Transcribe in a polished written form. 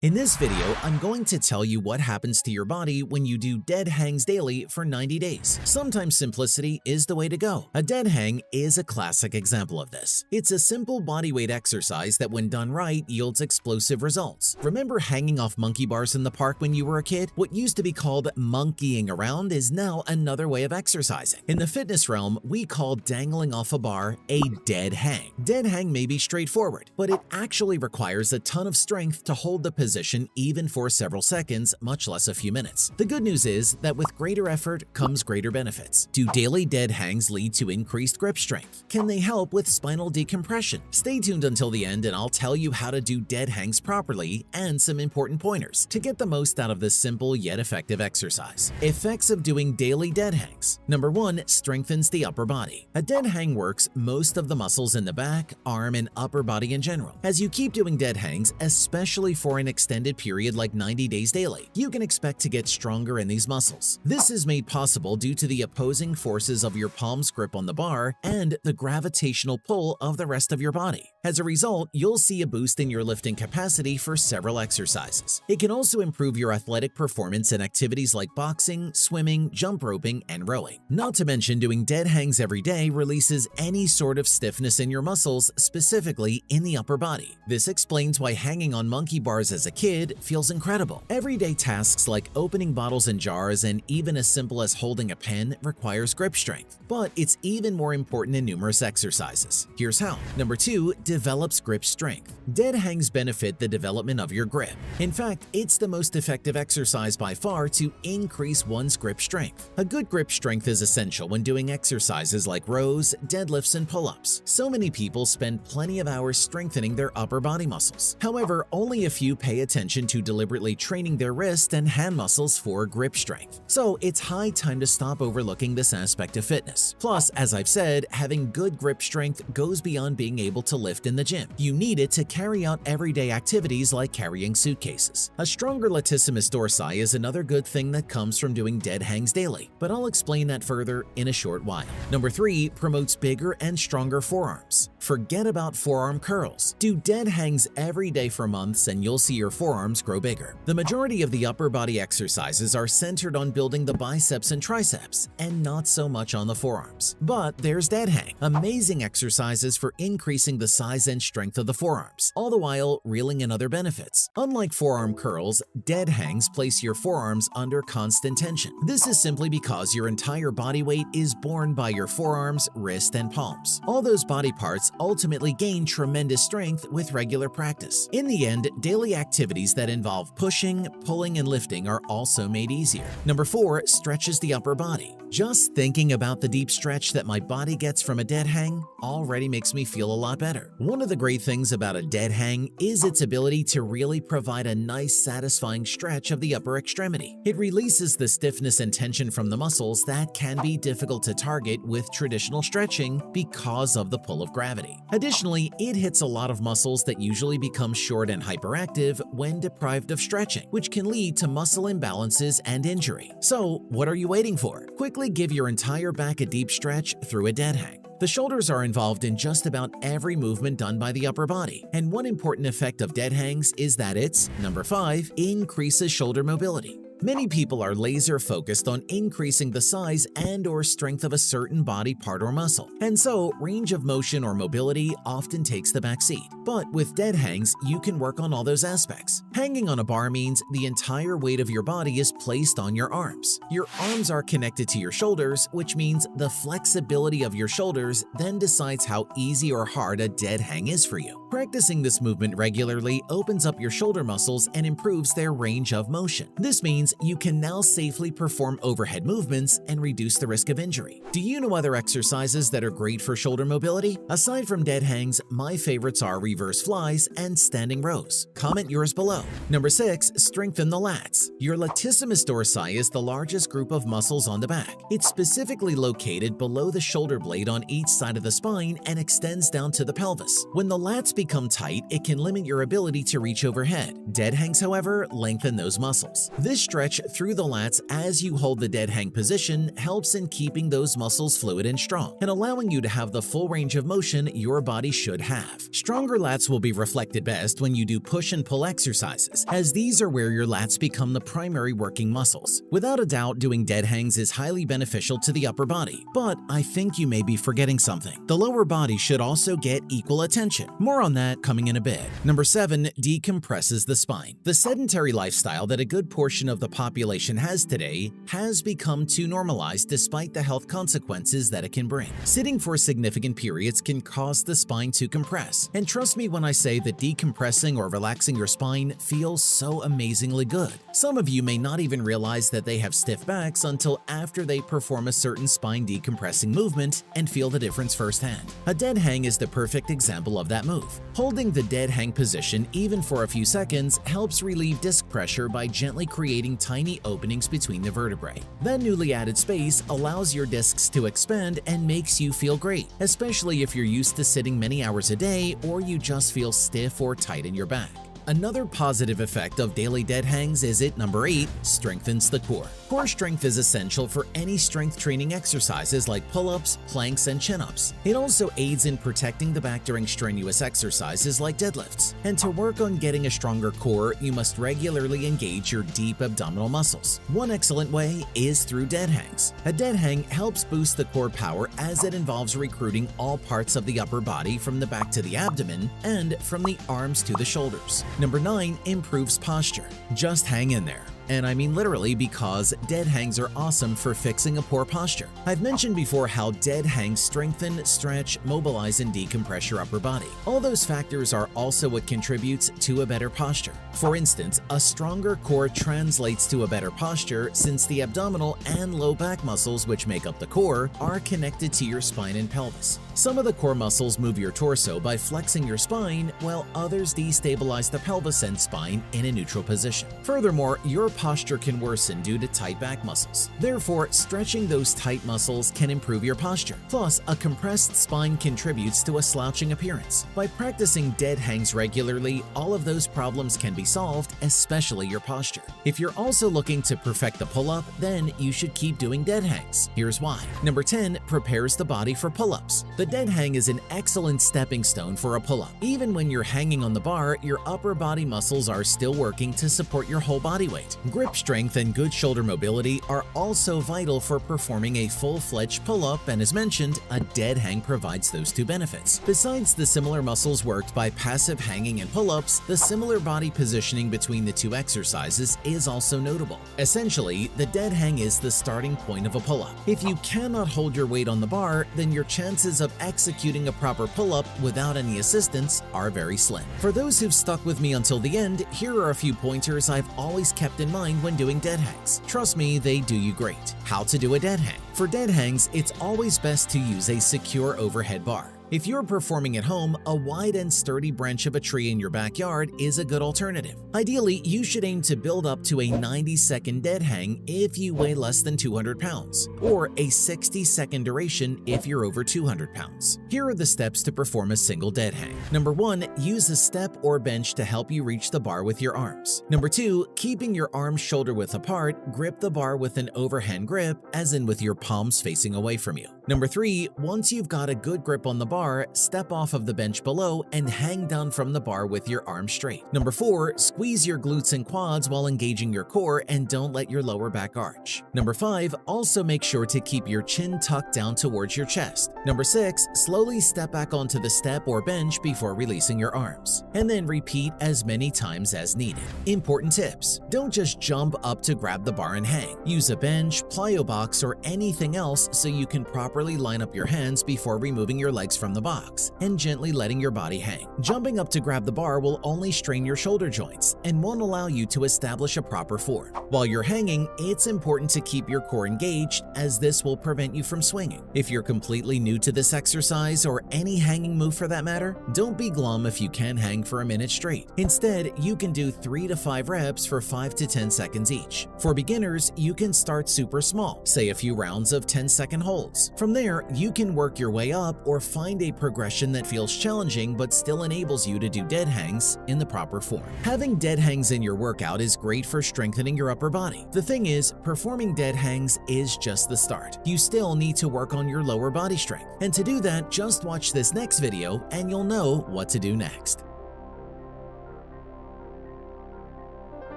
In this video, I'm going to tell you what happens to your body when you do dead hangs daily for 90 days. Sometimes simplicity is the way to go. A dead hang is a classic example of this. It's a simple bodyweight exercise that when done right yields explosive results. Remember hanging off monkey bars in the park when you were a kid? What used to be called monkeying around is now another way of exercising. In the fitness realm, we call dangling off a bar a dead hang. Dead hang may be straightforward, but it actually requires a ton of strength to hold the position even for several seconds, much less a few minutes. The good news is that with greater effort comes greater benefits. Do daily dead hangs lead to increased grip strength? Can they help with spinal decompression? Stay tuned until the end and I'll tell you how to do dead hangs properly and some important pointers to get the most out of this simple yet effective exercise. Effects of doing daily dead hangs. Number 1, strengthens the upper body. A dead hang works most of the muscles in the back, arm, and upper body in general. As you keep doing dead hangs, especially for an extended period like 90 days daily, you can expect to get stronger in these muscles. This is made possible due to the opposing forces of your palm's grip on the bar and the gravitational pull of the rest of your body. As a result, you'll see a boost in your lifting capacity for several exercises. It can also improve your athletic performance in activities like boxing, swimming, jump roping, and rowing. Not to mention, doing dead hangs every day releases any sort of stiffness in your muscles, specifically in the upper body. This explains why hanging on monkey bars as a kid feels incredible. Everyday tasks like opening bottles and jars and even as simple as holding a pen requires grip strength, but it's even more important in numerous exercises. Here's how. Number 2, develops grip strength. Dead hangs benefit the development of your grip. In fact, it's the most effective exercise by far to increase one's grip strength. A good grip strength is essential when doing exercises like rows, deadlifts, and pull-ups. So many people spend plenty of hours strengthening their upper body muscles. However, only a few pay attention to deliberately training their wrist and hand muscles for grip strength. So it's high time to stop overlooking this aspect of fitness. Plus, as I've said, having good grip strength goes beyond being able to lift in the gym. You need it to carry out everyday activities like carrying suitcases. A stronger latissimus dorsi is another good thing that comes from doing dead hangs daily, but I'll explain that further in a short while. Number 3, promotes bigger and stronger forearms. Forget about forearm curls. Do dead hangs every day for months and you'll see your forearms grow bigger. The majority of the upper body exercises are centered on building the biceps and triceps and not so much on the forearms. But there's dead hang, amazing exercises for increasing the size and strength of the forearms, all the while reeling in other benefits. Unlike forearm curls, dead hangs place your forearms under constant tension. This is simply because your entire body weight is borne by your forearms, wrist, and palms. All those body parts ultimately gain tremendous strength with regular practice. In the end, daily activities that involve pushing, pulling, and lifting are also made easier. Number 4, stretches the upper body. Just thinking about the deep stretch that my body gets from a dead hang already makes me feel a lot better. One of the great things about a dead hang is its ability to really provide a nice, satisfying stretch of the upper extremity. It releases the stiffness and tension from the muscles that can be difficult to target with traditional stretching because of the pull of gravity. Additionally, it hits a lot of muscles that usually become short and hyperactive when deprived of stretching, which can lead to muscle imbalances and injury. So, what are you waiting for? Quickly give your entire back a deep stretch through a dead hang. The shoulders are involved in just about every movement done by the upper body, and one important effect of dead hangs is that it's, number 5, increases shoulder mobility. Many people are laser focused on increasing the size and/or strength of a certain body part or muscle, and so range of motion or mobility often takes the back seat. But with dead hangs, you can work on all those aspects. Hanging on a bar means the entire weight of your body is placed on your arms. Your arms are connected to your shoulders, which means the flexibility of your shoulders then decides how easy or hard a dead hang is for you. Practicing this movement regularly opens up your shoulder muscles and improves their range of motion. This means you can now safely perform overhead movements and reduce the risk of injury. Do you know other exercises that are great for shoulder mobility? Aside from dead hangs, my favorites are reverse flies and standing rows. Comment yours below. Number 6, strengthen the lats. Your latissimus dorsi is the largest group of muscles on the back. It's specifically located below the shoulder blade on each side of the spine and extends down to the pelvis. When the lats become tight, it can limit your ability to reach overhead. Dead hangs, however, lengthen those muscles. This stretch through the lats as you hold the dead hang position helps in keeping those muscles fluid and strong, and allowing you to have the full range of motion your body should have. Stronger lats will be reflected best when you do push and pull exercises, as these are where your lats become the primary working muscles. Without a doubt, doing dead hangs is highly beneficial to the upper body, but I think you may be forgetting something. The lower body should also get equal attention. More on that coming in a bit. Number 7, decompresses the spine. The sedentary lifestyle that a good portion of the population has today has become too normalized despite the health consequences that it can bring. Sitting for significant periods can cause the spine to compress, and trust me when I say that decompressing or relaxing your spine feels so amazingly good. Some of you may not even realize that they have stiff backs until after they perform a certain spine decompressing movement and feel the difference firsthand. A dead hang is the perfect example of that move. Holding the dead hang position even for a few seconds helps relieve disc pressure by gently creating tiny openings between the vertebrae. That newly added space allows your discs to expand and makes you feel great, especially if you're used to sitting many hours a day or you just feel stiff or tight in your back. Another positive effect of daily dead hangs is number 8, strengthens the core. Core strength is essential for any strength training exercises like pull-ups, planks, and chin-ups. It also aids in protecting the back during strenuous exercises like deadlifts. And to work on getting a stronger core, you must regularly engage your deep abdominal muscles. One excellent way is through dead hangs. A dead hang helps boost the core power as it involves recruiting all parts of the upper body from the back to the abdomen and from the arms to the shoulders. Number 9, improves posture. Just hang in there. And I mean literally, because dead hangs are awesome for fixing a poor posture. I've mentioned before how dead hangs strengthen, stretch, mobilize, and decompress your upper body. All those factors are also what contributes to a better posture. For instance, a stronger core translates to a better posture since the abdominal and low back muscles, which make up the core, are connected to your spine and pelvis. Some of the core muscles move your torso by flexing your spine, while others destabilize the pelvis and spine in a neutral position. Furthermore, your posture can worsen due to tight back muscles. Therefore, stretching those tight muscles can improve your posture. Plus, a compressed spine contributes to a slouching appearance. By practicing dead hangs regularly, all of those problems can be solved, especially your posture. If you're also looking to perfect the pull-up, then you should keep doing dead hangs. Here's why. Number 10, prepares the body for pull-ups. The dead hang is an excellent stepping stone for a pull-up. Even when you're hanging on the bar, your upper body muscles are still working to support your whole body weight. Grip strength and good shoulder mobility are also vital for performing a full-fledged pull-up, and as mentioned, a dead hang provides those two benefits. Besides the similar muscles worked by passive hanging and pull-ups, the similar body positioning between the two exercises is also notable. Essentially, the dead hang is the starting point of a pull-up. If you cannot hold your weight on the bar, then your chances of executing a proper pull-up without any assistance are very slim. For those who've stuck with me until the end, here are a few pointers I've always kept in mind when doing dead hangs. Trust me, they do you great. How to do a dead hang. For dead hangs, it's always best to use a secure overhead bar. If you're performing at home, a wide and sturdy branch of a tree in your backyard is a good alternative. Ideally, you should aim to build up to a 90-second dead hang if you weigh less than 200 pounds, or a 60-second duration if you're over 200 pounds. Here are the steps to perform a single dead hang. Number 1, use a step or bench to help you reach the bar with your arms. Number 2, keeping your arms shoulder-width apart, grip the bar with an overhand grip, as in with your palms facing away from you. Number 3, once you've got a good grip on the bar, step off of the bench below and hang down from the bar with your arms straight. Number 4, squeeze your glutes and quads while engaging your core and don't let your lower back arch. Number 5, also make sure to keep your chin tucked down towards your chest. Number 6, slowly step back onto the step or bench before releasing your arms. And then repeat as many times as needed. Important tips: don't just jump up to grab the bar and hang. Use a bench, plyo box, or anything else so you can properly line up your hands before removing your legs from the box and gently letting your body hang. Jumping up to grab the bar will only strain your shoulder joints and won't allow you to establish a proper form. While you're hanging, it's important to keep your core engaged, as this will prevent you from swinging. If you're completely new to this exercise, or any hanging move for that matter, don't be glum if you can hang for a minute straight. Instead, you can do 3 to 5 reps for 5 to 10 seconds each. For beginners, you can start super small, say a few rounds of 10-second holds. From there, you can work your way up or find find a progression that feels challenging but still enables you to do dead hangs in the proper form. Having dead hangs in your workout is great for strengthening your upper body. The thing is, performing dead hangs is just the start. You still need to work on your lower body strength. And to do that, just watch this next video and you'll know what to do next.